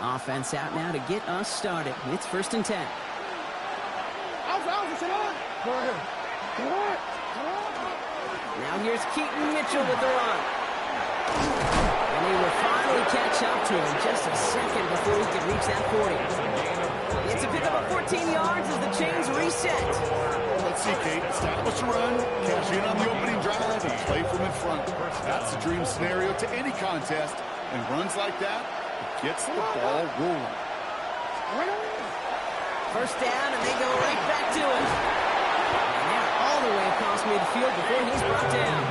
Offense out now to get us started. It's 1st and 10. Now here's Keaton Mitchell with the run. And he will finally catch up to him just a second before he can reach that 40. It's a pickup of 14 yards as the chains reset. Let's see, Kate. Establish a run, cash in on the opening drive, and play from in front. That's the dream scenario to any contest. And runs like that, it gets the ball rolling. 1st down, and they go right back to it. And they're all the way across midfield before he's brought down.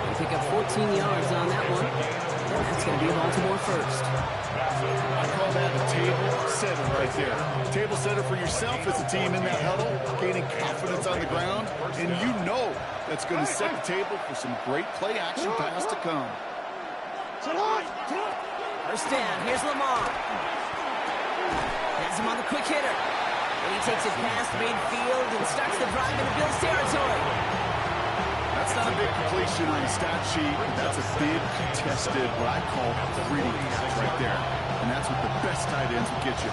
They pick up 14 yards on that one. And that's going to be a Baltimore 1st. I call that a table setter right there. Table setter for yourself as a team in that huddle, gaining confidence on the ground, and you know that's going to set the table for some great play action pass to come. 1st down, here's Lamar. Has him on the quick hitter. And he takes it past midfield and starts the drive into Bills territory. That's not a big completion on the stat sheet. That's a big contested, what I call gritty catch right there. And that's what the best tight ends will get you.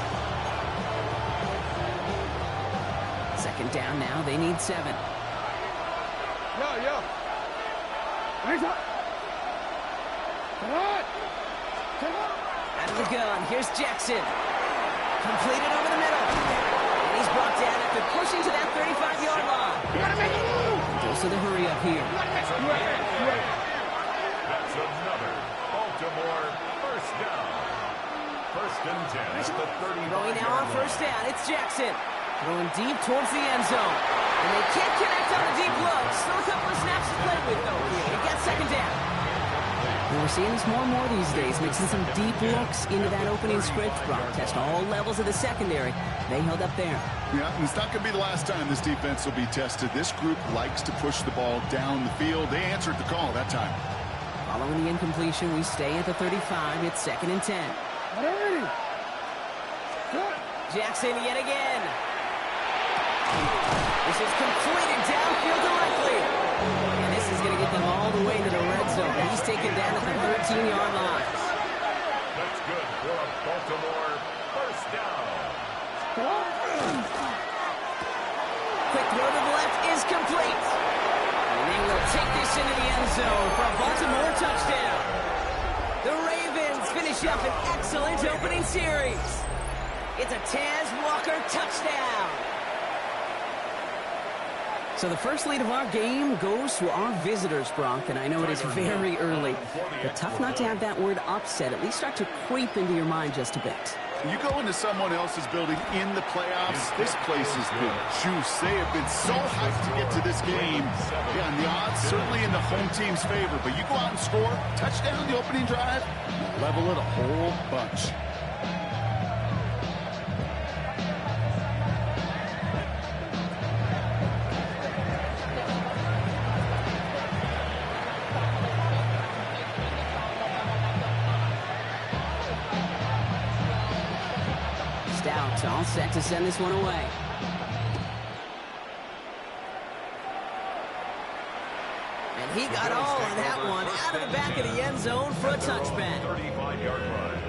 2nd down now. They need 7. Yo. Hands up. Out of the gun. Here's Jackson. Completed over the middle. And he's brought down after pushing to that 35-yard line. Also the hurry up here. That's another Baltimore 1st down. 1st and 10 at the 35. Throwing now on 1st down. It's Jackson. Throwing deep towards the end zone. And they can't connect on the deep look. Still a couple of snaps to play with, though. He gets 2nd down. And we're seeing this more and more these days, mixing some deep looks into that opening script. Brock test all levels of the secondary. They held up there. Yeah, and it's not going to be the last time this defense will be tested. This group likes to push the ball down the field. They answered the call that time. Following the incompletion, we stay at the 35. It's 2nd and 10. Jackson yet again. This is completed downfield directly. And this is going to get them all the way to the red zone. He's taken down at the 13-yard line. That's good for a Baltimore 1st down. Quick throw to the left is complete. And they will take this into the end zone for a Baltimore touchdown. The Ravens finish up an excellent opening series. It's a Taz Walker touchdown. So the first lead of our game goes to our visitors, Brock, and I know it is very early, but tough not to have that word upset at least start to creep into your mind just a bit. You go into someone else's building in the playoffs, this place has been juice. They have been so hyped to get to this game. Yeah, and the odds certainly in the home team's favor, but you go out and score, touchdown the opening drive, level it a whole bunch. All set to send this one away. And he got all of that one out of the back of the end zone for a touchback. 35-yard line.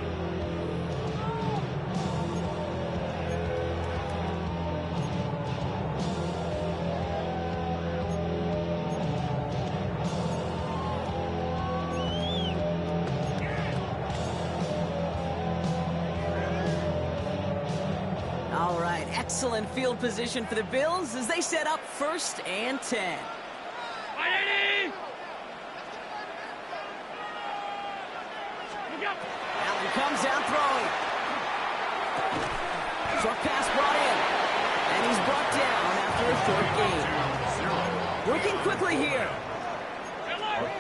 Excellent field position for the Bills as they set up 1st and 10. Allen comes out throwing. Short pass brought in. And he's brought down after a 3rd gain. Working quickly here. A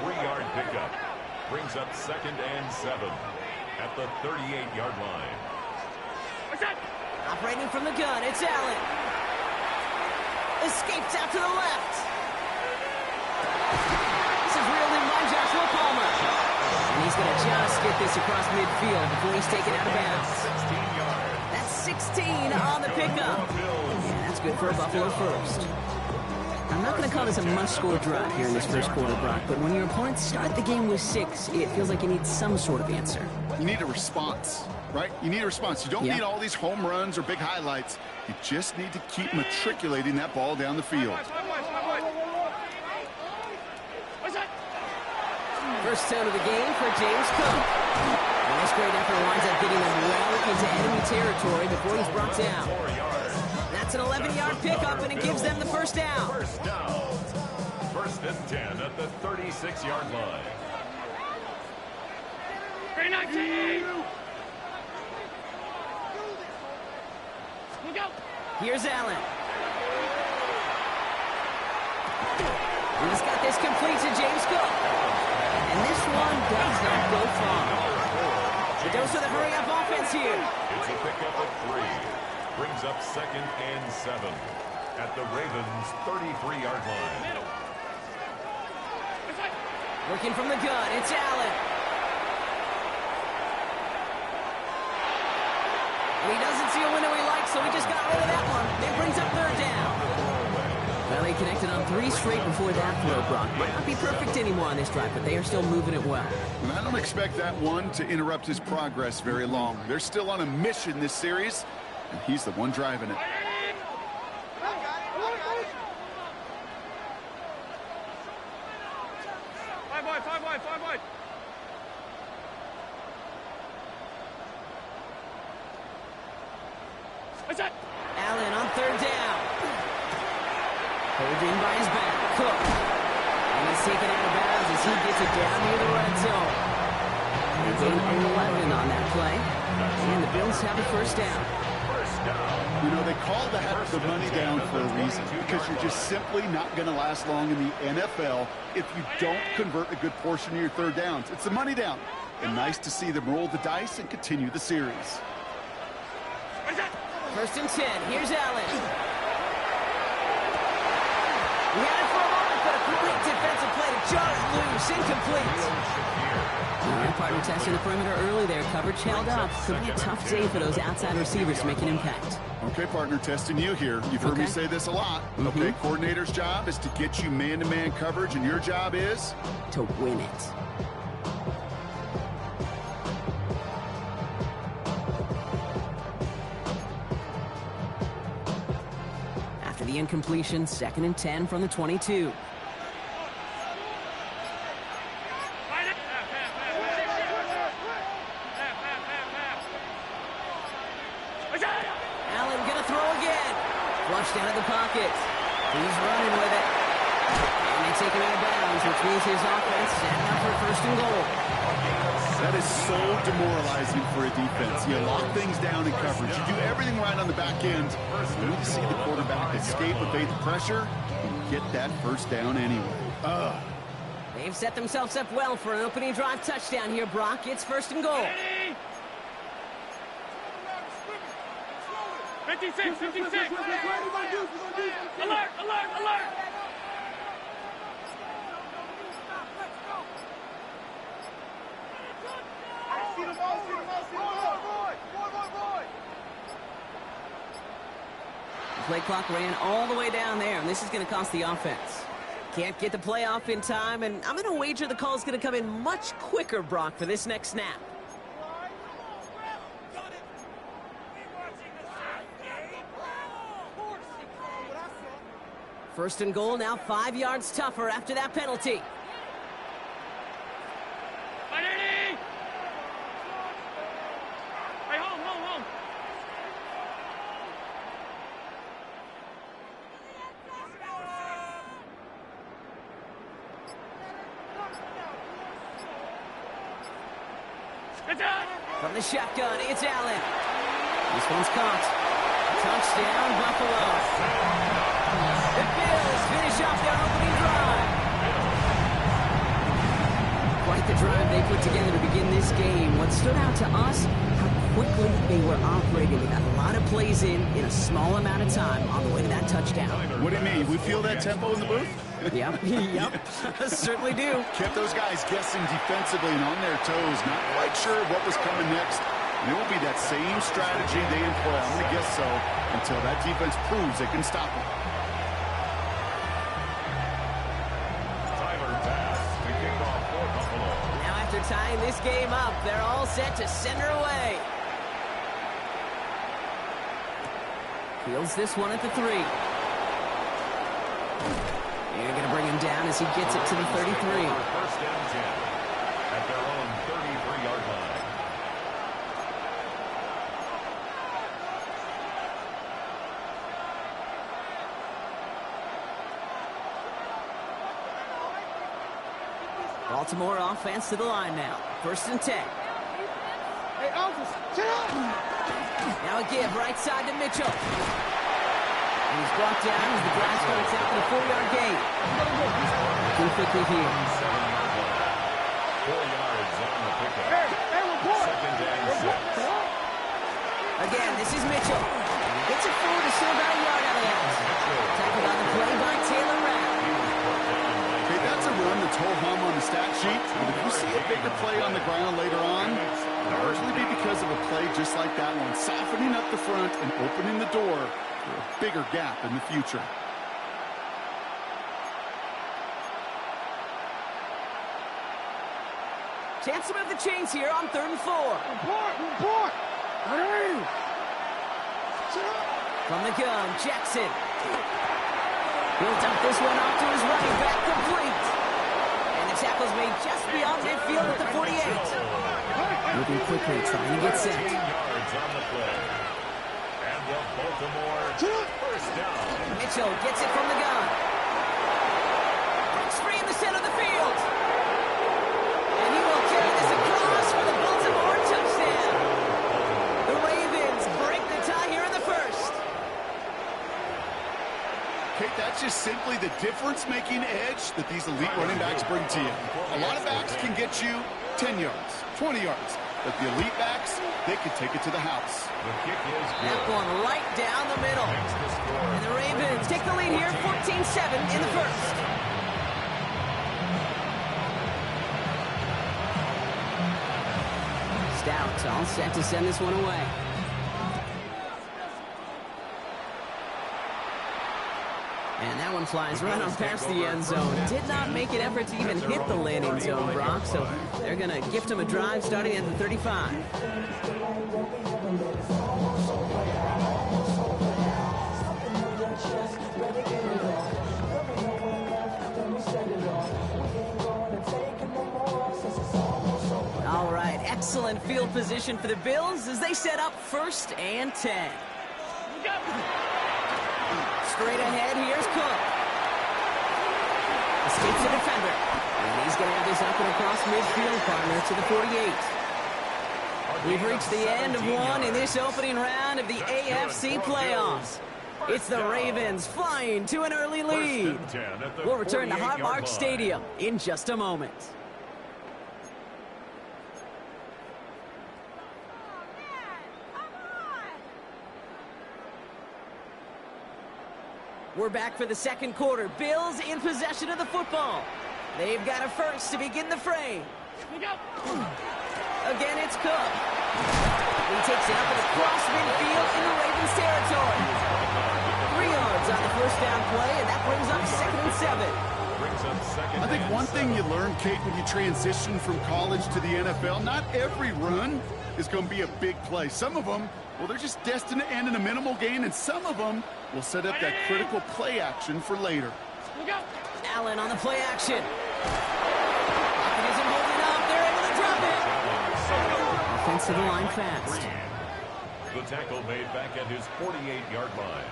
3-yard pickup brings up 2nd and 7 at the 38-yard line. Operating from the gun, it's Allen. Escapes out to the left. This is reeled in by Joshua Palmer. And he's going to just get this across midfield before he's taken out of bounds. 16 yards. That's 16 on the pickup. Yeah, that's good for a Buffalo 1st. I'm not going to call this a must-score drive here in this first quarter, Brock, but when your opponents start the game with 6, it feels like you need some sort of answer. You need a response, right? You need a response. You don't need all these home runs or big highlights. You just need to keep matriculating that ball down the field. First down of the game for James Cook. And this great effort winds up getting them well into enemy territory before he's brought down. That's an 11-yard pickup, and it gives them the first down. First and 10 at the 36-yard line. 319! Here's Allen. And he's got this complete to James Cook. And this one does not go far. It goes to the hurry-up offense here. It's a pickup of 3. Brings up second and 7 at the Ravens' 33-yard line. Working from the gun, it's Allen. And he doesn't see a window he likes, so he just got rid of that one. It brings up third down. Well, they connected on 3 straight before that throw, Brock. Might not be perfect anymore on this drive, but they are still moving it well. And I don't expect that one to interrupt his progress very long. They're still on a mission this series, and he's the one driving it. Five wide. Allen on third down. Holding by his back. Cook. And he's taken out of bounds as he gets it down near the red zone. They gain 11 on that play. And the Bills have a first down. You know, they call that the money down for a reason, because you're just simply not going to last long in the NFL if you don't convert a good portion of your third downs. It's the money down. And nice to see them roll the dice and continue the series. First and 10. Here's Allen. He had it for a moment, but a quick defensive play to jar it loose. Incomplete. All right, partner testing the perimeter early there. Coverage held up. Could be a tough day for those outside receivers to make an impact. Okay, partner, testing you here. You've heard me say this a lot. Okay, coordinator's job is to get you man-to-man coverage, and your job is? To win it. After the incompletion, second and 10 from the 22. Allen gonna throw again. Flushed out of the pocket. He's running with it. And they take him out of bounds, which means his offense setting up for first and goal. That is so demoralizing for a defense. You lock things down in coverage. You do everything right on the back end. You need to see the quarterback escape, evade the pressure, and get that first down anyway. They've set themselves up well for an opening drive touchdown here, Brock. It's first and goal. 56. Alert! The play clock ran all the way down there, and this is going to cost the offense. Can't get the play off in time, and I'm going to wager the call is going to come in much quicker, Brock, for this next snap. First and goal, now 5 yards tougher after that penalty. Hey, home. From the shotgun, it's Allen. This one's caught. Touchdown, Buffalo. The Bills finish off their opening drive. Quite the drive they put together to begin this game. What stood out to us, how quickly they were operating. They got a lot of plays in a small amount of time on the way to that touchdown. What do you mean? We feel that tempo in the booth? Yep. Certainly do. Kept those guys guessing defensively and on their toes, not quite sure what was coming next. And it will be that same strategy they employ, I'm going to guess so, until that defense proves they can stop them. tying this game up. They're all set to send her away. Fields this one at the 3. They're going to bring him down as he gets it to the 33. First and 10 at their own 33-yard line. Baltimore offense to the line now. First and 10. Hey, Elvis, sit up! Now a give right side to Mitchell. And he's brought down as the grass starts out for the 4-yard gain. Looking quickly here. 7-yard line. 4 yards on the pickup. Hey, report! Second and 6. Again, this is Mitchell. He gets it forward to still about a yard out of that. Tackled on the play by Taylor Rapp. Okay, that's a run that's ho-hum on the stat sheet. But if you see a bigger play on the ground later on, it'll largely be because of a play just like that one, softening up the front and opening the door for a bigger gap in the future. Chance to move the chains here on 3rd and 4. Report! Hey! Sit up! From the gun, Jackson. He'll dump this one off to his running back, complete. And the tackle's made just beyond midfield at the 48. Moving quickly, trying to get set. 18 yards on the play. And the Baltimore first down. Mitchell gets it from the gun. Breaks free in the center of the field. And he will carry this across for the Baltimore touchdown. The Ravens break the tie here in the first. Okay, that's just simply the difference-making edge that these elite running backs bring to you. A lot of backs can get you 10 yards, 20 yards, but the elite backs, they can take it to the house. The kick is good. That one right down the middle. And the Ravens take the lead here, 14-7 in the first. Stout all set to send this one away. And that one flies right on past the end zone. Did not make an effort to even hit the landing zone, Brock, so they're going to gift him a drive starting at the 35. All right, excellent field position for the Bills as they set up 1st and 10. Straight ahead, here's Cook. Escapes the defender. And he's going to have this up and across midfield, partner, to the 48. We've reached the end of one in this opening round of the AFC playoffs. It's the Ravens flying to an early lead. We'll return to Highmark Stadium in just a moment. We're back for the second quarter. Bills in possession of the football. They've got a first to begin the fray. Again, it's Cook. He takes it up and across midfield in the Ravens territory. 3 yards on the first down play, and that brings up 2nd and 7. I think one thing you learn, Kate, when you transition from college to the NFL, not every run is going to be a big play. Some of them, well, they're just destined to end in a minimal gain, and some of them will set up that critical play action for later. Allen on the play action. Pocket isn't holding up. They're able to drop it. Offense to the line fast. The tackle made back at his 48-yard line.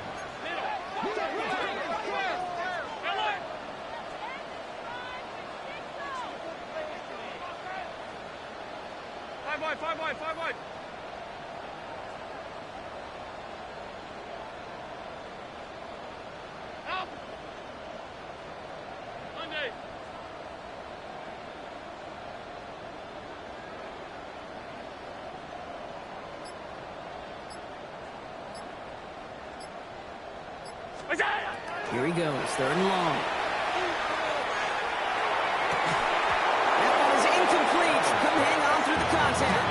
Five wide. Out. Monday. Here he goes, 3rd and long. That one is incomplete. Couldn't hang on through the contact.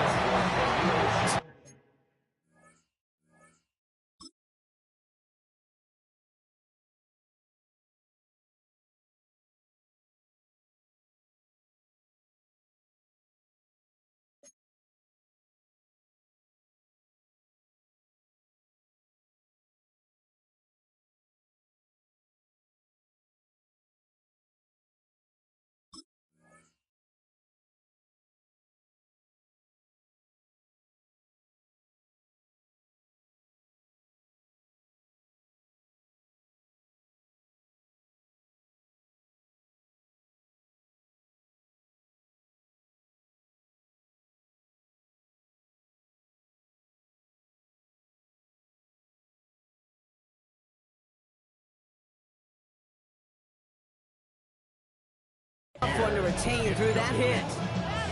retain through that hit.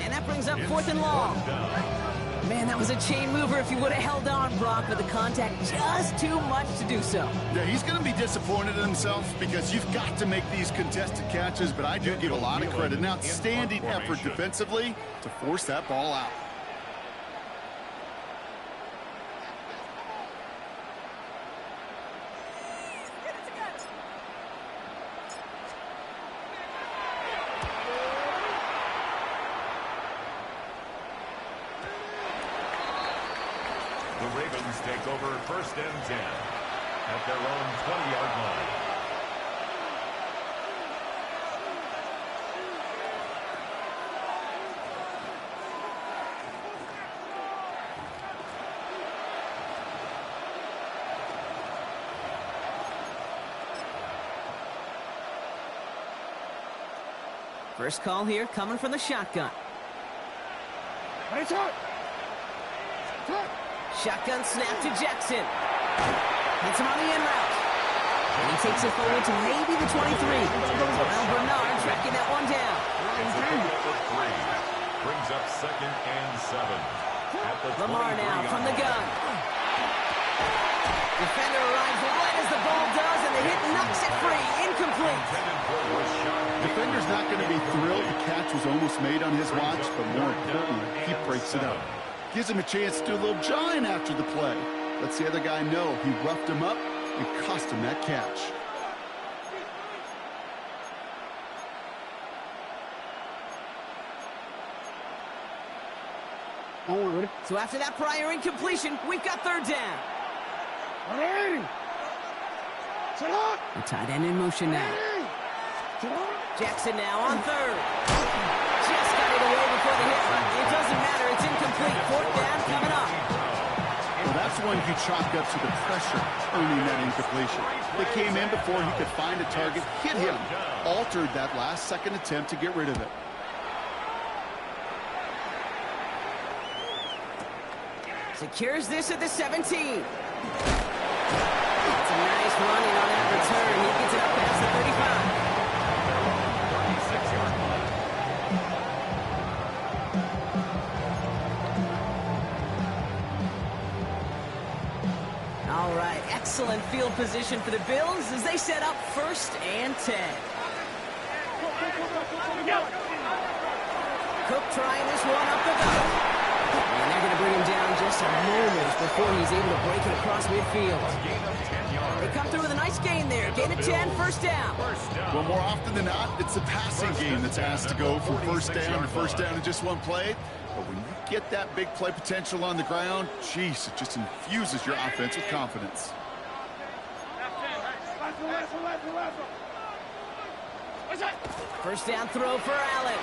And that brings up 4th and long. Man, that was a chain mover if you would have held on, Brock, but the contact just too much to do so. Yeah, he's going to be disappointed in himself because you've got to make these contested catches, but I do give a lot of credit. An outstanding effort defensively to force that ball out. The Ravens take over 1st and 10 at their own 20-yard line. First call here coming from the shotgun. It's out. Shotgun snap to Jackson. Hits him on the in route. And he takes it forward to maybe the 23. Well, Bernard tracking that one down. It's a pickup of 3. Brings up 2nd and 7 at the Lamar now from the gun. Defender arrives right as the ball does, and the hit knocks it free. Incomplete. Defender's not going to be thrilled. The catch was almost made on his watch, but more importantly, he breaks it up. Gives him a chance to do a little jawing after the play. Lets the other guy know he roughed him up and cost him that catch. So after that prior incompletion, we've got 3rd down. The tight end in motion now. Jackson now on 3rd. Just got it away before the hit, but it doesn't matter. It's incomplete. 4th down coming up. Well, that's one you chalk up to the pressure earning that incompletion. They came in before he could find a target, hit him, altered that last-second attempt to get rid of it. Secures this at the 17. It's a nice running on that return. He gets it up past the 35. 36-yard line. All right, excellent field position for the Bills as they set up 1st and 10. Cook trying this one up the gut. And they're going to bring him down just a moment before he's able to break it across midfield. Gain of 10 yards. They come through with a nice gain there. Gain of 10, 1st down. Well, more often than not, it's the passing game that's asked to go from 1st down in just one play. But when you get that big play potential on the ground, geez, it just infuses your offense with confidence. 1st down throw for Allen.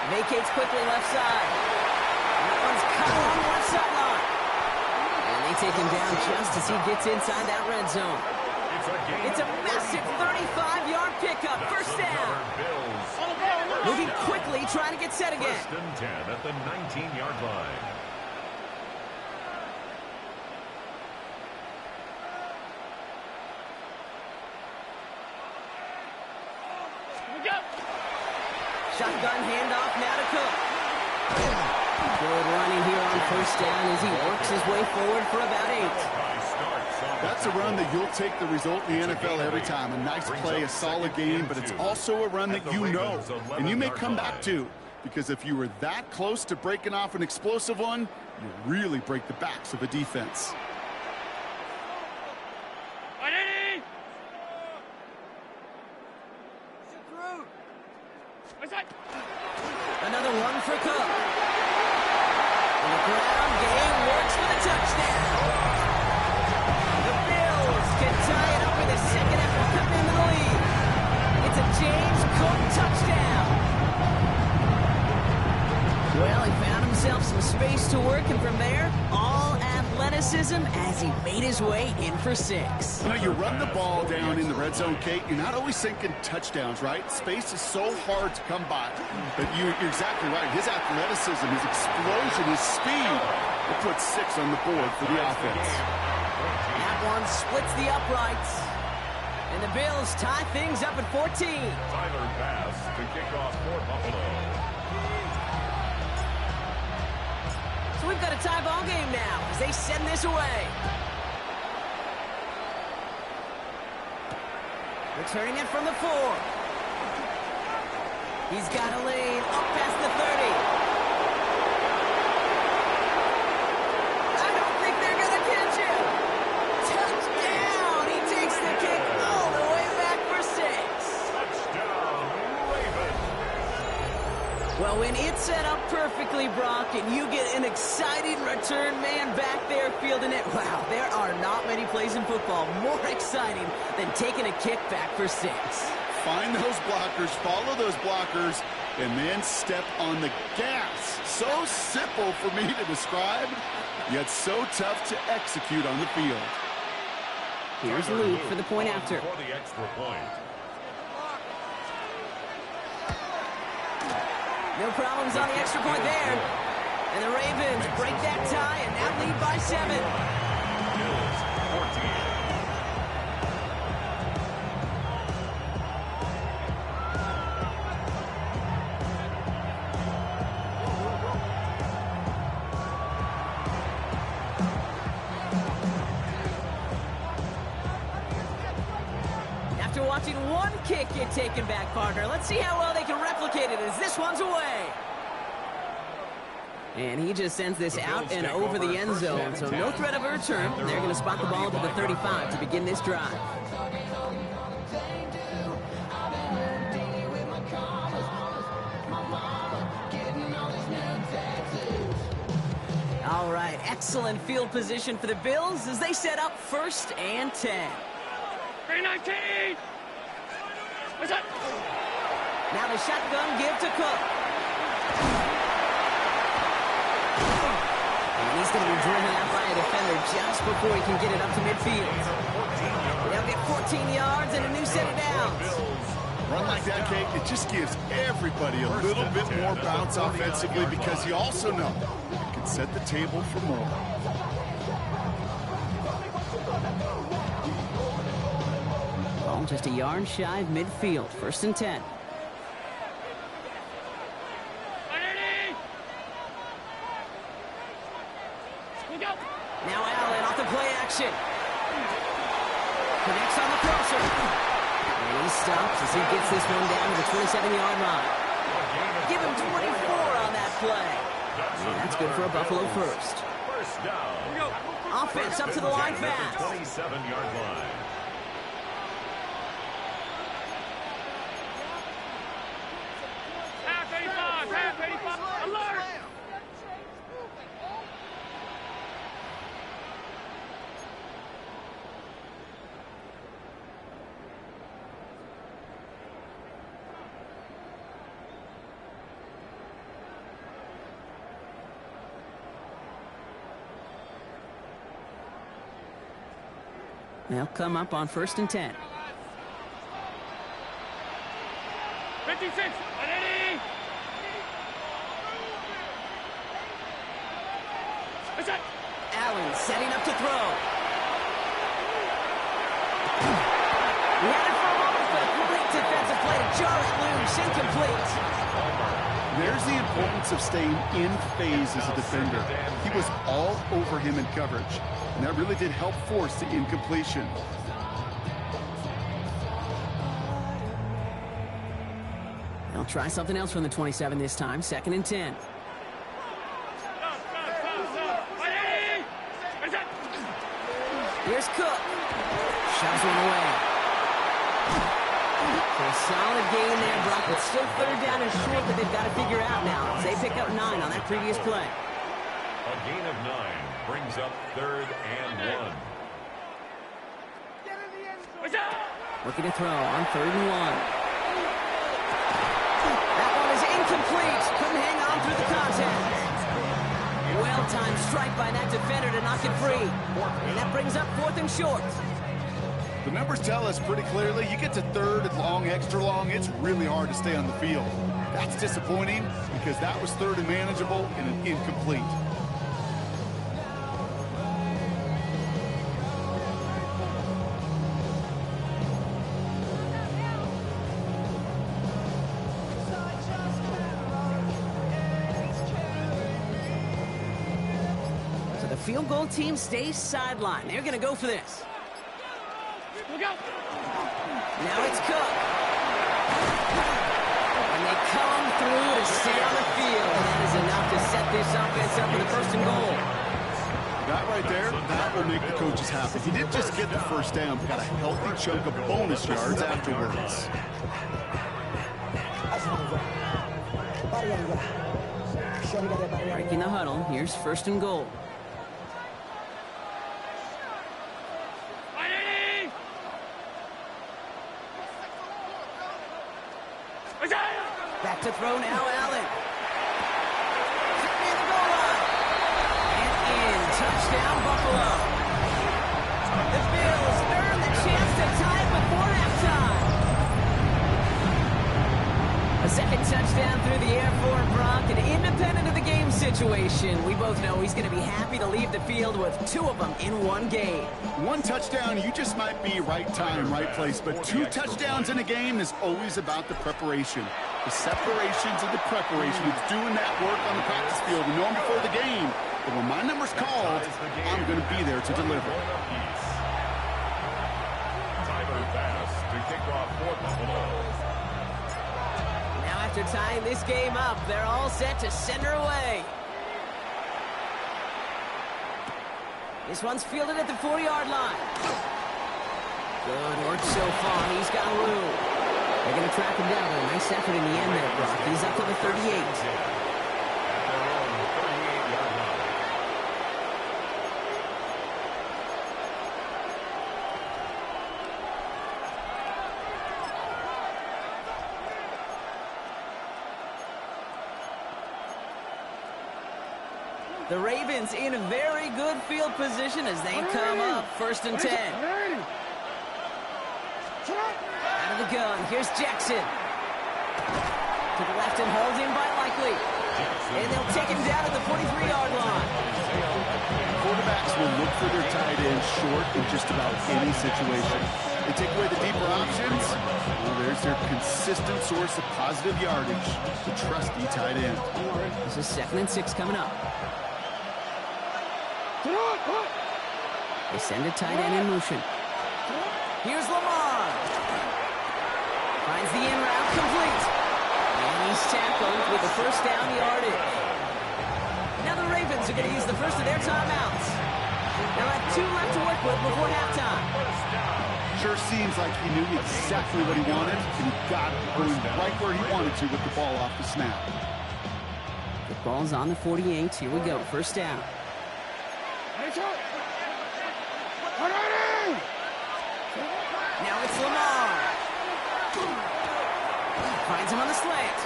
Vacates quickly left side. That one's cut on the left sideline. And they take him down just as he gets inside that red zone. It's a massive 35-yard pickup. 1st down. Moving quickly, trying to get set again. 1st and 10 at the 19-yard line. Shotgun handoff now to Cook. Good running here on 1st down as he works his way forward for about 8. That's a run that you'll take the result in the NFL every time. A nice play, a solid game, but it's also a run that you know and you may come back to, because if you were that close to breaking off an explosive one, you really break the backs of a defense. Another one for Cook. And the ground game works for the touchdown. The Bills can tie it up in the 2nd after coming into the lead. It's a James Cook touchdown. Well, he found himself some space to work, and from there, all athleticism as he made his way in for 6. You know, you run the ball down in the red zone, Kate, you're not always thinking touchdowns, right? Space is so hard to come by. But you're exactly right. His athleticism, his explosion, his speed will put 6 on the board for the offense. That one splits the uprights. And the Bills tie things up at 14. Tyler pass to kick off for Buffalo. So we've got a tie ball game now as they send this away. Returning it from the 4. He's got a lead up past the 30. I don't think they're going to catch him. Touchdown! He takes the kick all the way back for 6. Touchdown, Ravens. Well, when it's set up perfectly, Brock, and you get an exciting return man back there fielding it, wow, there are not many plays in football more exciting than taking a kick back for 6. Find those blockers, follow those blockers, and then step on the gas. So simple for me to describe, yet so tough to execute on the field. Here's Luke for the point after. For the extra point. No problems on the extra point there. And the Ravens break that tie and now lead by 7. Bills 14. After watching one kick get taken back, partner, let's see how well they can replicate it as this one's away. And he just sends this out and over the end zone, so no threat of a return. They're going to spot the ball to the 35 to begin this drive. All right, excellent field position for the Bills as they set up 1st and 10. 319! What's that? Now the shotgun give to Cook. And he's going to be driven out by a defender just before he can get it up to midfield. They'll get 14 yards and a new set of downs. Run like that, Kate, it just gives everybody a little bit more bounce offensively because you also know you can set the table for more. Ball just a yard shy of midfield. 1st and 10. Now Allen off the play action. Connects on the crosser. And he stops as he gets this one down to the 27-yard line. Give him 24 on that play. And that's good for a Buffalo first. First down. Offense up to the line fast. 27-yard line. Half 85, alert! They'll come up on 1st and 10. 56, 180! What's that? Allen setting up to throw. He had it for a moment, but a great defensive play to jar it loose. Incomplete. There's the importance of staying in phase as a defender. He was all over him in coverage, and that really did help force the incompletion. They'll try something else from the 27 this time. 2nd and 10. Here's Cook. Shoves one away. So a solid gain there, Brock. It's still 3rd down and short that they've got to figure out now. As they pick up 9 on that previous play. A gain of 9 brings up 3rd and 1. Looking to throw on 3rd and 1. That one is incomplete. Couldn't hang on through the contact. Well-timed strike by that defender to knock it free. And that brings up 4th and short. The numbers tell us pretty clearly, you get to 3rd and long, extra long, it's really hard to stay on the field. That's disappointing because that was 3rd and manageable and an incomplete. field goal team stays sidelined. They're going to go for this. Look out. Now it's Cook. And they come through to stay on the field. That is enough to set this offense up for the first and goal. That right there, that will make the coaches happy. He didn't just get the first down, but got a healthy chunk of bonus yards afterwards. Breaking the huddle. Here's first and goal. Back to throw now, Allen. Near the goal line. And in. Touchdown, Buffalo. The Bills earn the chance to tie it before halftime. A second touchdown through the air for Brock, and independent of the game situation, we both know he's going to be happy to leave the field with 2 of them in one game. 1 touchdown, you just might be right time, right place, but 2 touchdowns in a game is always about the preparation. The separations and the preparation. It's doing that work on the practice field and knowing before the game that when my number's called, I'm going to be there to deliver. Tyler Bass to kick off for Buffalo. Now after tying this game up, they're all set to send her away. This one's fielded at the 40-yard line. Good work so far. He's got room. They're going to track him down. A nice effort in the end there, Brock. He's up to the 38. The Ravens in a very good field position as they come up. First and 10. Out of the gun. Here's Jackson. To the left and hauled in by Likely. And they'll take him down at the 43-yard line. Quarterbacks will look for their tight end short in just about any situation. They take away the deeper options. Well, there's their consistent source of positive yardage. The trusty tight end. This is 2nd and 6 coming up. They send a tight end in motion. Here's Lamar. Finds the in route complete. And he's tackled with the first down yardage. Now the Ravens are going to use the first of their timeouts. They'll have 2 left to work with before halftime. Sure seems like he knew exactly what he wanted, and he got it going right where he wanted to with the ball off the snap. The ball's on the 48. Here we go. First down. Now it's Lamar. Finds him on the slant.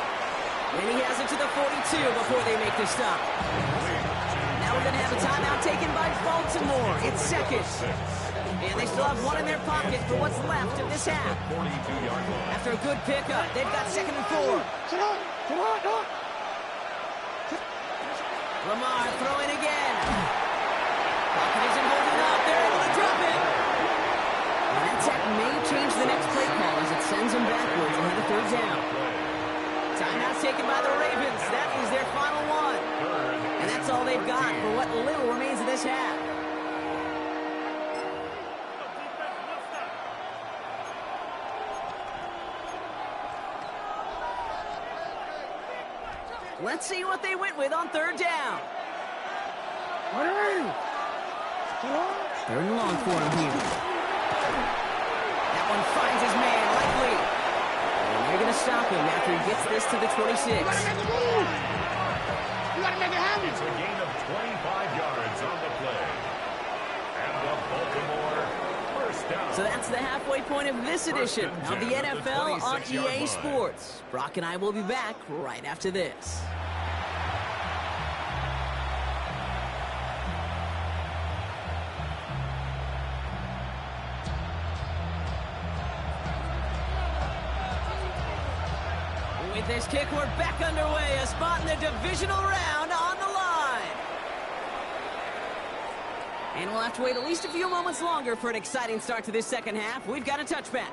And he has it to the 42 before they make the stop. Now we're going to have a timeout taken by Baltimore. It's 2nd. And they still have 1 in their pocket for what's left of this half. After a good pickup, they've got 2nd and 4. Lamar throwing again. Pocket isn't holding up. They're able to drop it. And that tech may change the next play call as it sends them backwards ahead of 3rd down. Timeout's taken by the Ravens. That is their final one. And that's all they've got for what little remains of this half. Let's see what they went with on 3rd down. 3rd and long for him here. That one finds his man, Likely. And they're going to stop him after he gets this to the 26. You gotta make it happen. It's a gain of 25 yards on the play. And the Baltimore first down. So that's the halfway point of this edition of the NFL on EA Sports. Brock and I will be back right after this. With this kick, we're back underway. A spot in the divisional round on the line. And we'll have to wait at least a few moments longer for an exciting start to this second half. We've got a touchback.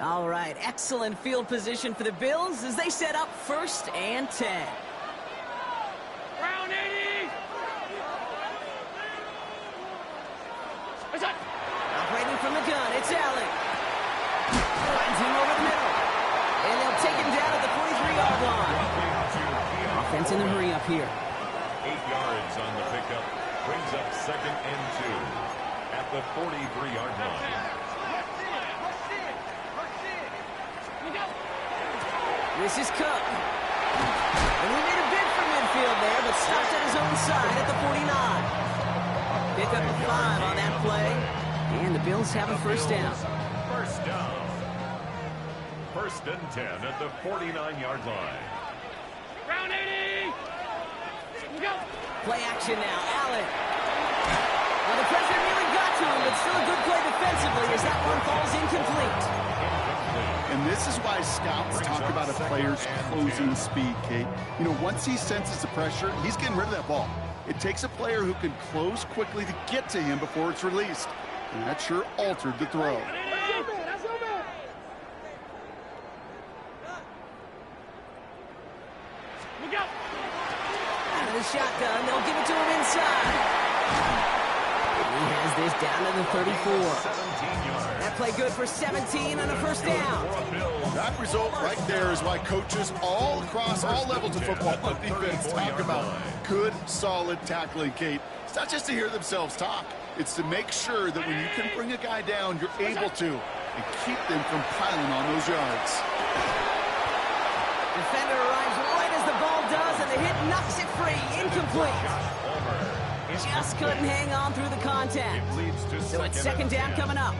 All right, excellent field position for the Bills as they set up 1st and 10. Round 80. What's up? Operating from the gun, it's Allen. Finds him over the middle. And they'll take him down at the 43-yard line. Offense in the hurry up here. 8 yards on the pickup. Brings up 2nd and 2 at the 43-yard line. This is Cook. And he made a bid for midfield there, but stopped at his own side at the 49. Pick up a 5 on that play. And the Bills have a 1st down. 1st down. 1st and 10 at the 49-yard line. Round 80. Go. Play action now. Allen. Well, the pressure really got to him, but still a good play defensively as that one falls incomplete. And this is why scouts talk about a player's closing speed, Kate. You know, once he senses the pressure, he's getting rid of that ball. It takes a player who can close quickly to get to him before it's released. And that sure altered the throw. Out of the shotgun, they'll give it to him inside. He has this down to the 34. That play good for 17 and a 1st down. That result right there is why coaches all across all levels of football on defense talk about good, solid tackling, Kate. It's not just to hear themselves talk. It's to make sure that when you can bring a guy down, you're able to, and keep them from piling on those yards. Defender arrives right as the ball does, and the hit knocks it free. Incomplete. Just couldn't hang on through the contact. So it's 2nd down coming up.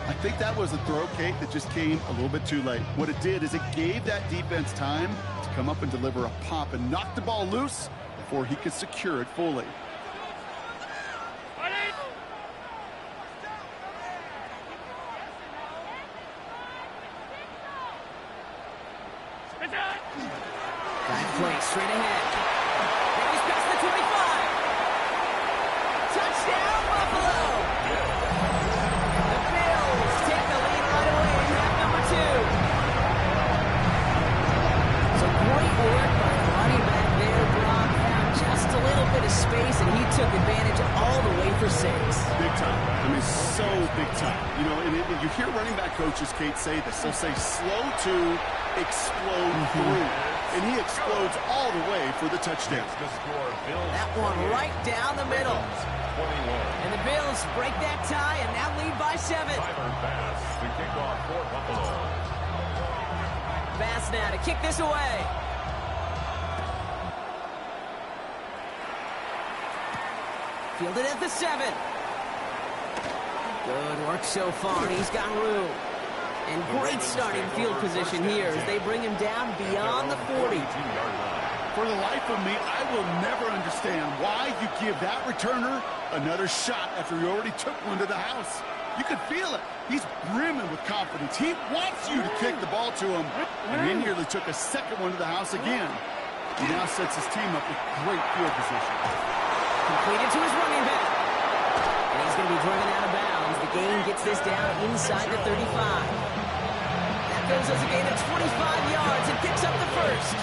I think that was a throw, Kate, that just came a little bit too late. What it did is it gave that defense time to come up and deliver a pop and knock the ball loose before he could secure it fully. Back play straight ahead. Now he's past the 25. Touchdown, Buffalo! The Bills take the lead right away in half number 2. So great work by the running back there. Brock found just a little bit of space, and he took advantage all the way for 6. Big time. I mean, so big time. You know, and you hear running back coaches, Kate, say this. They'll say slow to explode through. And he explodes all the way for the touchdown. That one right down the middle. And the Bills break that tie and now lead by 7. To kick off for Buffalo. Bass now to kick this away. Fielded at the 7. Good work so far. He's got room. And great starting field position here as they bring him down beyond the 40. For the life of me, I will never understand why you give that returner another shot after he already took one to the house. You can feel it. He's brimming with confidence. He wants you to kick the ball to him. And he nearly took a 2nd one to the house again. He now sets his team up with great field position. Completed to his running back. And he's going to be driven out of bounds. The gain gets this down inside the 35. Goes as a gain of 25 yards and picks up the 1st.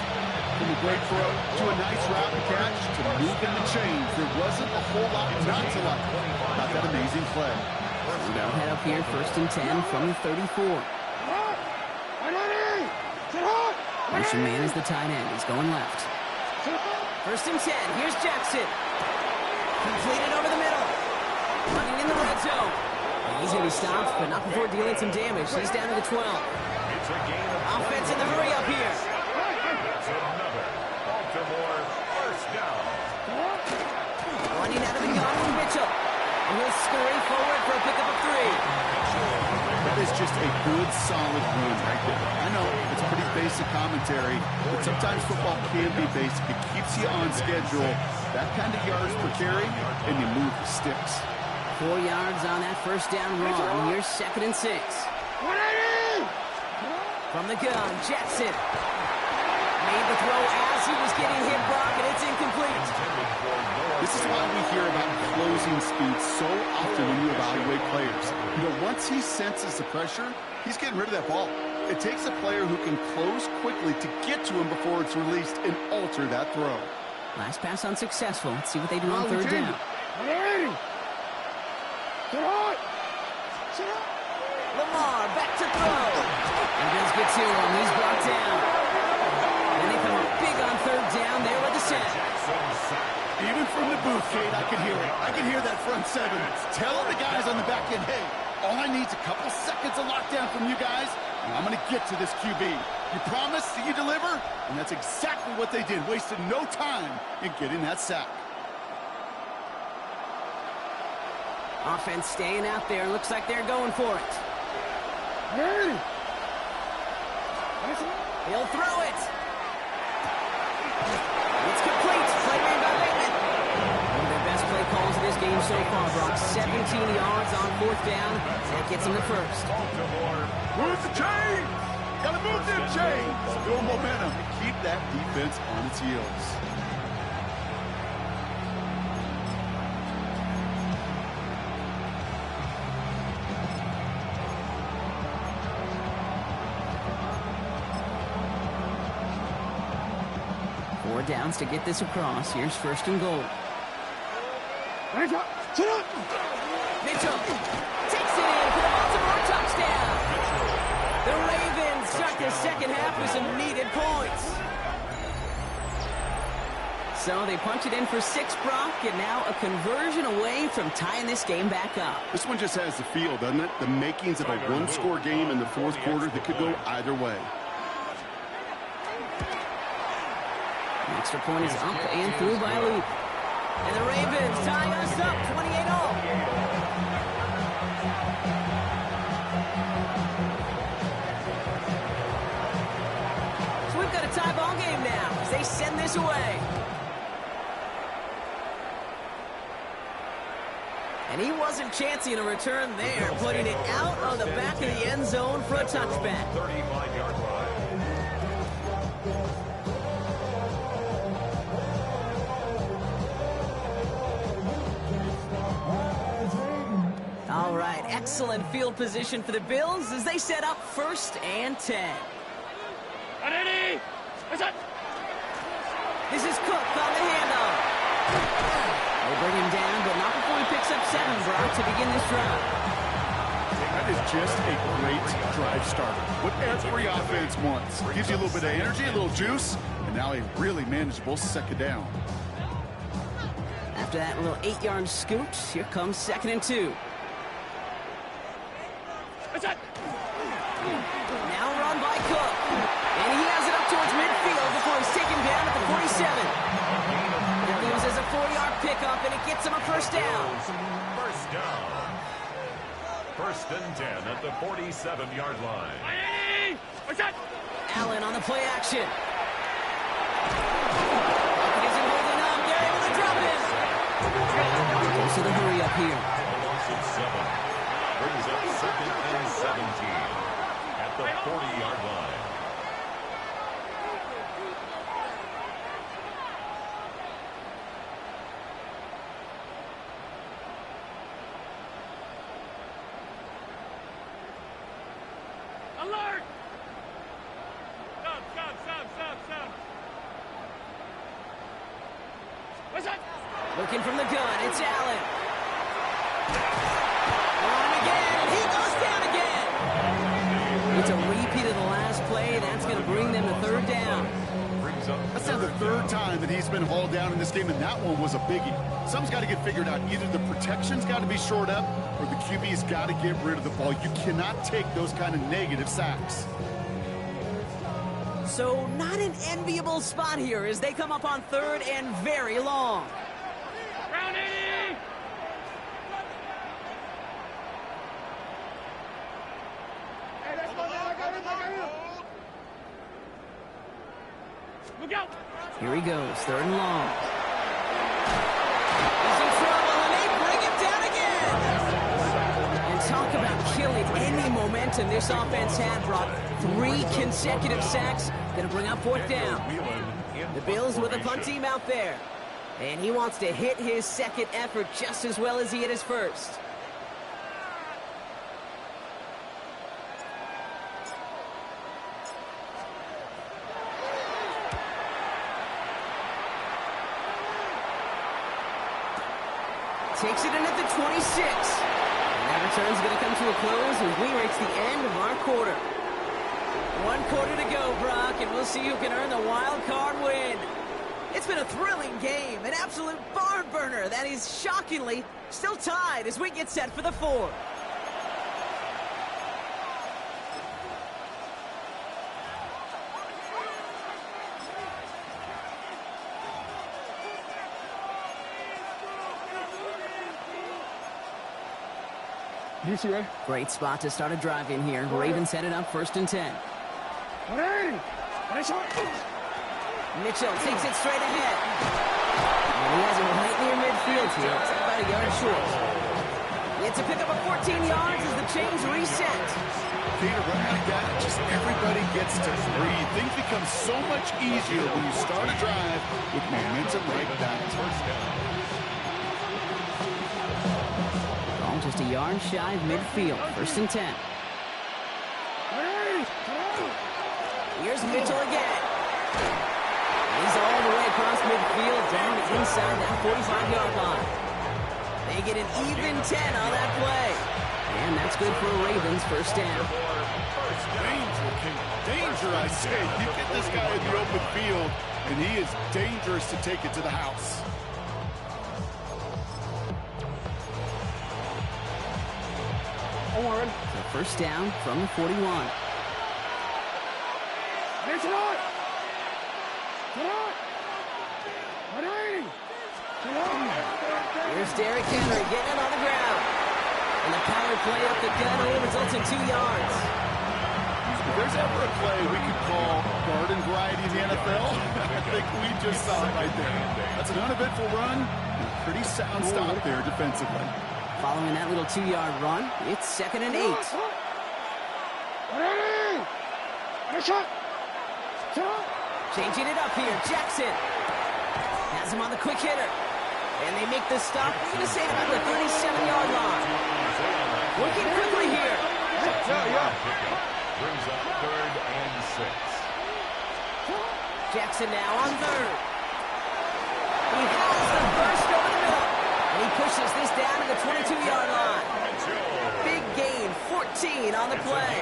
From a great throw to a nice route and catch to moving the chains. There wasn't a whole lot not to like about that amazing play. We now head up here 1st and 10 from the 34. Motion man is the tight end. He's going left. 1st and 10. Here's Jackson. Completed over the middle. Running in the red zone. He's going to be stopped, but not before dealing some damage. He's down to the 12. Offense in the hurry up here. That's another Baltimore 1st down. Running out of the gun from Mitchell. And he'll scurry forward for a pickup of 3. That is just a good, solid run right there. I know it's pretty basic commentary, but sometimes football can be basic. It keeps you on schedule. That kind of yards per carry, and you move the sticks. 4 yards on that 1st down run. Here's 2nd and 6. From the gun, Jackson. Made the throw as he was getting hit, Brock, and it's incomplete. This is why we hear about closing speed so often when you evaluate players. You know, once he senses the pressure, He's getting rid of that ball. It takes a player who can close quickly to get to him before it's released and alter that throw. Last pass unsuccessful. Let's see what they do on third down. Lamar back to throw. And Bills get to him. He's brought down. And they come up big on third down there with the sack. Even from the booth, Kate, I can hear it. I can hear that front seven telling the guys on the back end, hey, all I need is a couple seconds of lockdown from you guys, and I'm going to get to this QB. You promise that you deliver? And that's exactly what they did, wasted no time in getting that sack. Offense staying out there. Looks like they're going for it. He'll throw it. It's complete. Play made by Bateman. One of their best play calls of this game so far, Brock. 17 yards on fourth down. That gets him the first. Move the chains! Gotta move them chains! Build momentum. Keep that defense on its heels. Four downs to get this across. Here's first and goal. Mitchell takes it in for the Baltimore touchdown. The Ravens start the second half with some needed points. So they punch it in for 6, Brock, and now a conversion away from tying this game back up. This one just has the feel, doesn't it? The makings of a one-score game in the fourth quarter that could go either way. The extra point is up and through by Luke. And the Ravens tie us up 28-all. So we've got a tie ball game now as they send this away. And he wasn't chancing a return there, putting it out on the back of the end zone for a touchback. 35-yard line. All right, excellent field position for the Bills as they set up 1st and 10. This is Cook on the handoff. They bring him down, but not before he picks up 7, Brock, to begin this drive. That is just a great drive starter. What every offense wants. Gives you a little bit of energy, a little juice, and now a really manageable second down. After that little 8-yard scoot, here comes 2nd and 2. Now run by Cook. And he has it up towards midfield before he's taken down at the 47. It loses a 4-yard pickup, and it gets him a first down. First down. 1st and 10 at the 47-yard line. Allen on the play action. He isn't holding up. They're able to drop him. Goes to the hurry up here. Loss of 7. Brings up 2nd and 17 at the 40-yard line. Alert! Stop. What's that? Looking from the gun. It's Allen. On again. He goes down again. It's a repeat of the last play. That's going to bring them to 3rd down. That's now the 3rd time that he's been hauled down in this game, and that one was a biggie. Something's got to get figured out. Either the protection's got to be shored up, or the QB's got to get rid of the ball. You cannot take those kind of negative sacks. So not an enviable spot here as they come up on 3rd and very long. Round 80! Look out! Here he goes, 3rd and long. He's in trouble, and they bring him down again. And talk about killing any momentum this offense had, Brock. 3 consecutive sacks, going to bring up 4th down. The Bills with a punt team out there. And he wants to hit his 2nd effort just as well as he hit his 1st. Takes it in at the 26. And that return's going to come to a close as we reach the end of our quarter. 1 quarter to go, Brock, and we'll see who can earn the wild card win. It's been a thrilling game, an absolute barn burner that is shockingly still tied as we get set for the 4th. Great spot to start a drive in here. Ravens headed up 1st and 10. Mitchell takes it straight ahead. And he has it right near midfield here. It's about a yard short. It's a pickup of 14 yards as the chains reset. Peter, run like that, just everybody gets to breathe. Things become so much easier when you start a drive with momentum like that. First down. Ball just a yard shy of midfield. 1st and 10. Here's Mitchell again. He's all the way across midfield, down inside that 45-yard line. They get an even 10 on that play. And that's good for a Ravens 1st down. Danger, King. Danger, I say. You get this guy in the open field, and he is dangerous to take it to the house. So 1st down from the 41. Here's Derrick Henry getting it on the ground. And the power play up the gut only results in 2 yards. If there's ever a play we could call garden variety in the NFL, I think we just saw it right there. That's an uneventful run and a pretty sound stop there defensively. Following that little 2-yard run, it's 2nd and 8. Changing it up here, Jackson. Has him on the quick hitter. And they make the stop. We're going to say about the 37-yard line. Working quickly here. Brings up 3rd and 6. Jackson now on 3rd. He has the burst over the middle. And he pushes this down to the 22-yard line. Big gain, 14 on the play.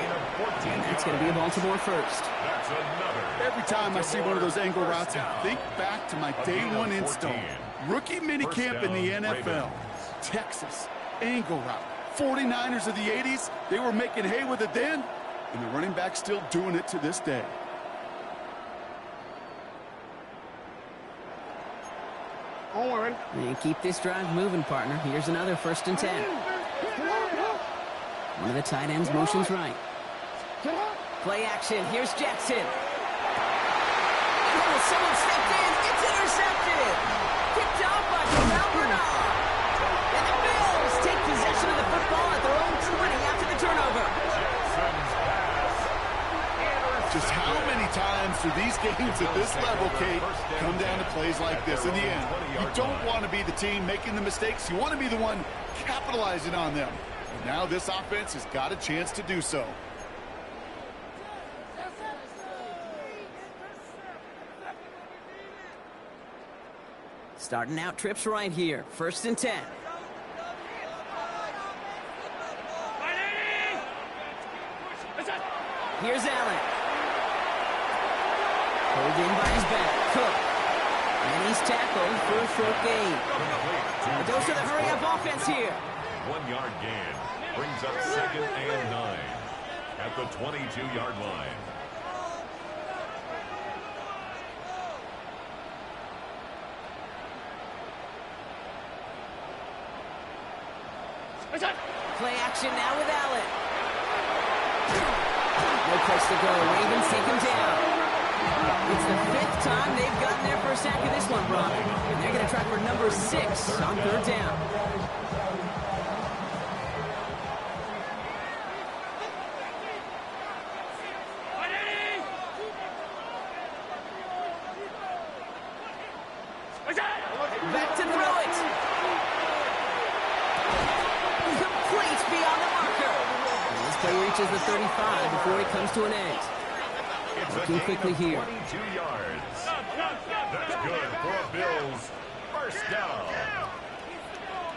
And that's going to be a Baltimore 1st. That's another. Every time I see one of those angle routes, I think back to my day 1 install. Rookie minicamp in the NFL. Texas, angle route. 49ers of the 80s, they were making hay with it then, and the running back's still doing it to this day. And keep this drive moving, partner. Here's another 1st and 10. One of the tight ends motions right. Play action. Here's Jackson. Oh, someone stepped in. It's intercepted. Picked off by Terrell Bernard. And the Bills take possession of the football at their own 20 after the turnover. Just how many times do these games at this level, Kate, come down to plays like this? In the end, you don't want to be the team making the mistakes. You want to be the one capitalizing on them. And now this offense has got a chance to do so. Starting out trips right here. 1st and 10. Here's Allen. Pulled in by his back. Cook. And he's tackled for a short gain. A dose of the hurry-up offense here. 1-yard gain. Brings up 2nd and 9 at the 22-yard line. Play action now with Allen. No place to go. Ravens take him down. It's the 5th time they've gotten their first sack of this one, Brock. And they're going to try for number 6 on 3rd down. Back to throw it. Complete beyond the marker. And this play reaches the 35 before it comes to an end. Looking quickly here. 22 yards. That's good for Bills. First down.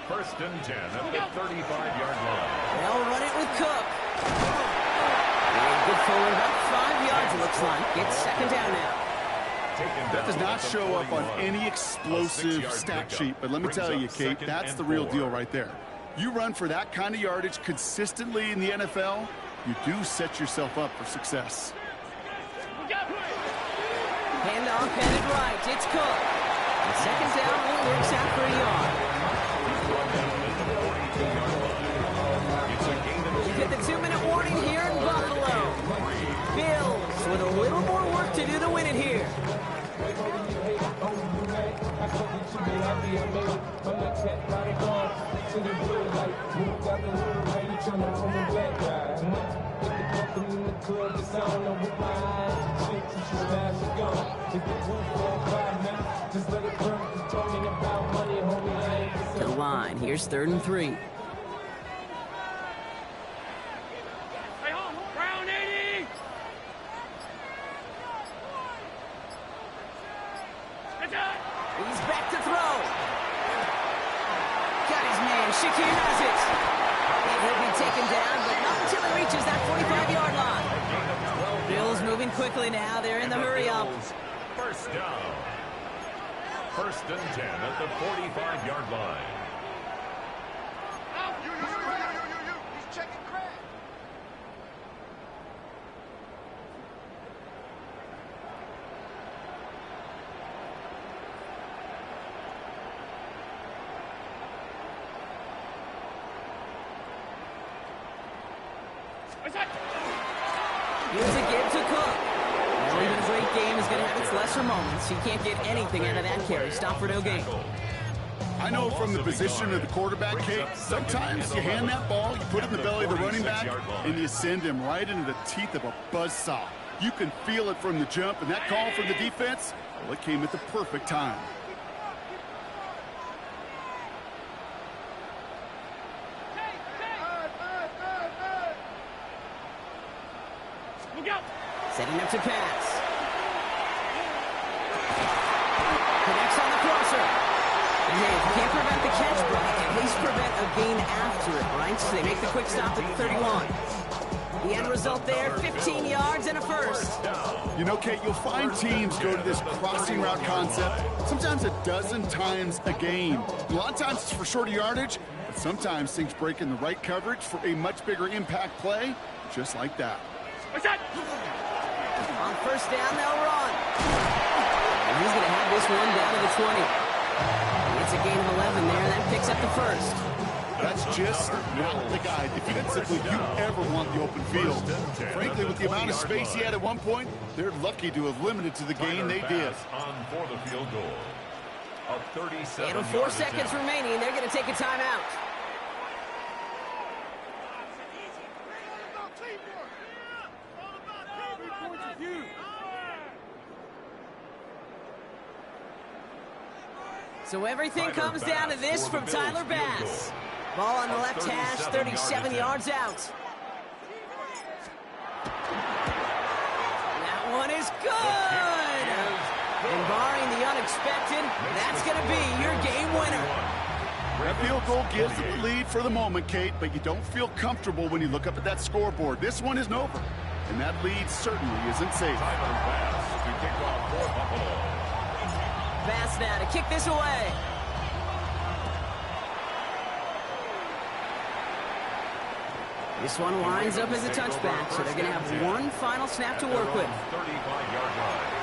First and 10 at the 35-yard line. They'll run it with Cook. And good forward, about 5 yards it looks like. It's second down now. That does not show up on any explosive stat sheet, but let me tell you, Kate, that's the real deal right there. You run for that kind of yardage consistently in the NFL, you do set yourself up for success. Handoff headed right. It's Cook. And second down only works out for a yard. We get the 2-minute warning here in Buffalo. Bills with a little more work to do to win it here. The line, here's 3rd and 3. Round 80! He's back to throw. Got his man. Shakir has it. And he'll be taken down, but not until he reaches that 45-yard line. Bills moving quickly now. They're in the hurry up. First down. First and 10 at the 45-yard line. He's checking crack. Here's a give to Cook. Now even a great game is going to have its lesser moments. He can't get anything out of that carry. Stop for no gain. I know from the position of the quarterback, Kate, sometimes you hand that ball, you put it in the belly of the running back, and you send him right into the teeth of a buzzsaw. You can feel it from the jump, and that call from the defense, well, it came at the perfect time. Setting up to pass. Connects on the crosser. And hey, if you can't prevent the catch, Brock, at least prevent a gain after it, right? So they make the quick stop at the 31. The end result there, 15 yards and a first. You know, Kate, you'll find teams go to this crossing route concept sometimes a dozen times a game. A lot of times it's for shorter yardage, but sometimes things break in the right coverage for a much bigger impact play, just like that. What's that? On first down, they'll run. And he's going to have this one down to the 20. It's a gain of 11 there. That picks up the first. That's just not the guy defensively you ever want the open field. Frankly, with the amount of space he had at one point, they're lucky to have limited to the gain they did. On for the field goal. A 37 And 4 seconds remaining. They're going to take a timeout. So everything comes down to this from Tyler Bass. Ball on the left hash, 37 yards out. That one is good. And barring the unexpected, that's going to be your game winner. That field goal gives them the lead for the moment, Kate, but you don't feel comfortable when you look up at that scoreboard. This one isn't over, and that lead certainly isn't safe. Tyler Bass to kick off for Buffalo. Bass now to kick this away. This one winds up as a touchback, so they're going to have one final snap to work with. 35-yard line.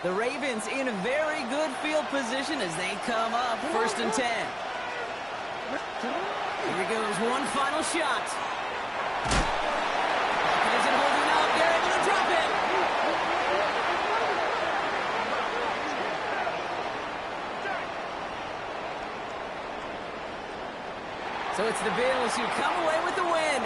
The Ravens in a very good field position as they come up, 1st and 10. Here goes one final shot. Pocket isn't holding up. They're able to drop it. So it's the Bills who come away with the win.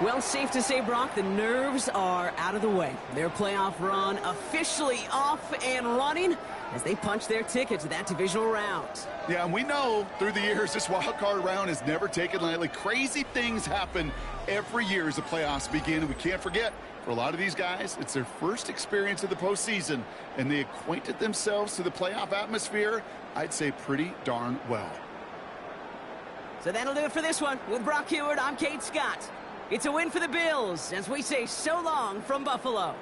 Well, safe to say, Brock, the nerves are out of the way. Their playoff run officially off and running. as they punch their ticket to that divisional round. Yeah, and we know through the years this wild card round is never taken lightly. Crazy things happen every year as the playoffs begin, and we can't forget, for a lot of these guys, it's their first experience of the postseason, and they acquainted themselves to the playoff atmosphere, I'd say pretty darn well. So that'll do it for this one. With Brock Heward, I'm Kate Scott. It's a win for the Bills as we say so long from Buffalo.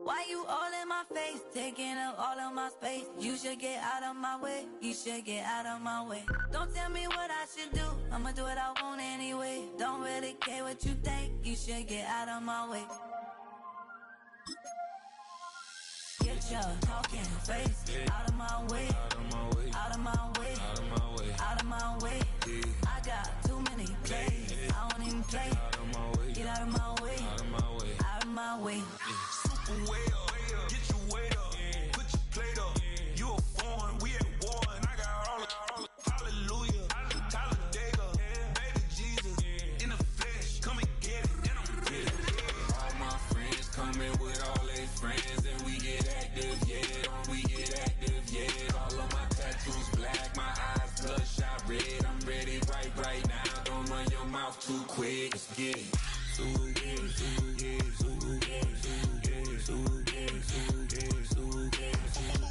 Why you all in my face, taking up all of my space? You should get out of my way, you should get out of my way. Don't tell me what I should do, I'ma do what I want anyway. Don't really care what you think, you should get out of my way. Get your talking face out of my way, out of my way, out of my way, out of my way, out of my way. I got too many plays, I don't even play. Get out of my way, out of my way, out of my way. Way up, get your weight up, put your plate up. You a foreign, we at war, and I got all of hallelujah, Talladega, baby Jesus, in the flesh, come and get it, and I'm get it. All my friends coming with all their friends, and we get active, yeah, we get active, yeah. All of my tattoos black, my eyes bloodshot red. I'm ready right now, don't run your mouth too quick, let's get it.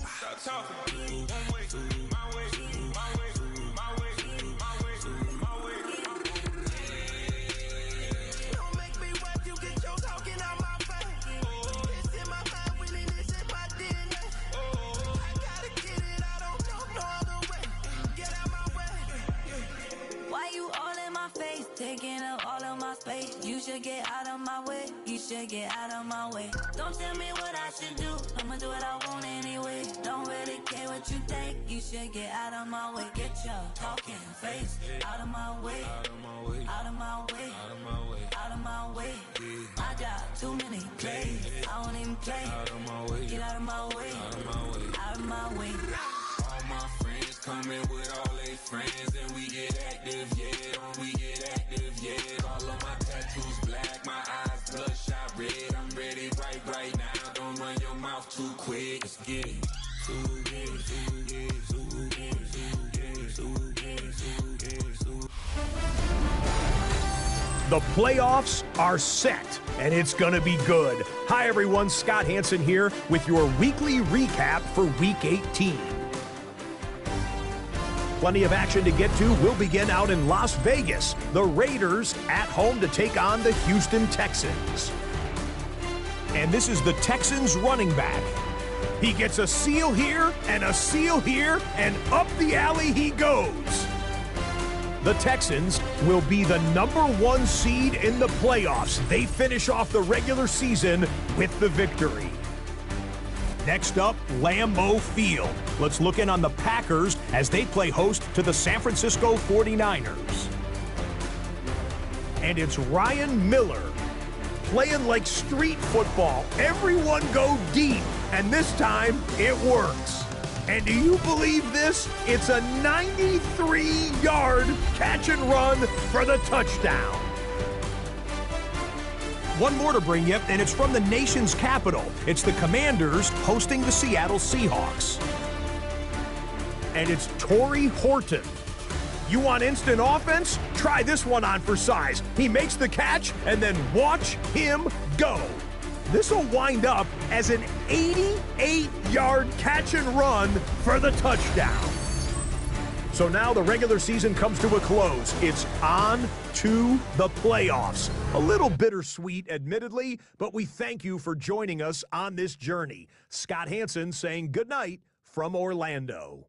Stop talking. One way, my way, my way, my way, my way, my way. Don't make me rap, you get your talking out my face. It's in my mind, winning this in my DNA. I gotta get it, I don't know no other way. Get out my way. Why you all in my face, taking up all of my space? You should get out of my way, you should get out of my way. Don't tell me what I should do, I'ma do what I want anyway. Don't really care what you think, you should get out of my way. Get your talking face out of my way, out of my way, out of my way, out of my way, out of my way. I got too many plays, I don't even play. Out of my way, get out of my way, out of my way, out of my way. All my friends coming with all their friends, and we get active, yeah, we get active, yeah. All of my tattoos black, my eyes bloodshot red. I'm ready right now, don't run your mouth too quick, let's get it. The playoffs are set, and it's going to be good. Hi, everyone. Scott Hansen here with your weekly recap for Week 18. Plenty of action to get to. We'll begin out in Las Vegas. The Raiders at home to take on the Houston Texans. And this is the Texans running back. He gets a seal here, and a seal here, and up the alley he goes. The Texans will be the #1 seed in the playoffs. They finish off the regular season with the victory. Next up, Lambeau Field. Let's look in on the Packers as they play host to the San Francisco 49ers. And it's Ryan Miller playing like street football. Everyone go deep, and this time it works. And do you believe this? It's a 93-yard catch and run for the touchdown. One more to bring you, and it's from the nation's capital. It's the Commanders hosting the Seattle Seahawks. And it's Torrey Horton. You want instant offense? Try this one on for size. He makes the catch, and then watch him go. This will wind up as an 88-yard catch and run for the touchdown. So now the regular season comes to a close. It's on to the playoffs. A little bittersweet, admittedly, but we thank you for joining us on this journey. Scott Hansen saying goodnight from Orlando.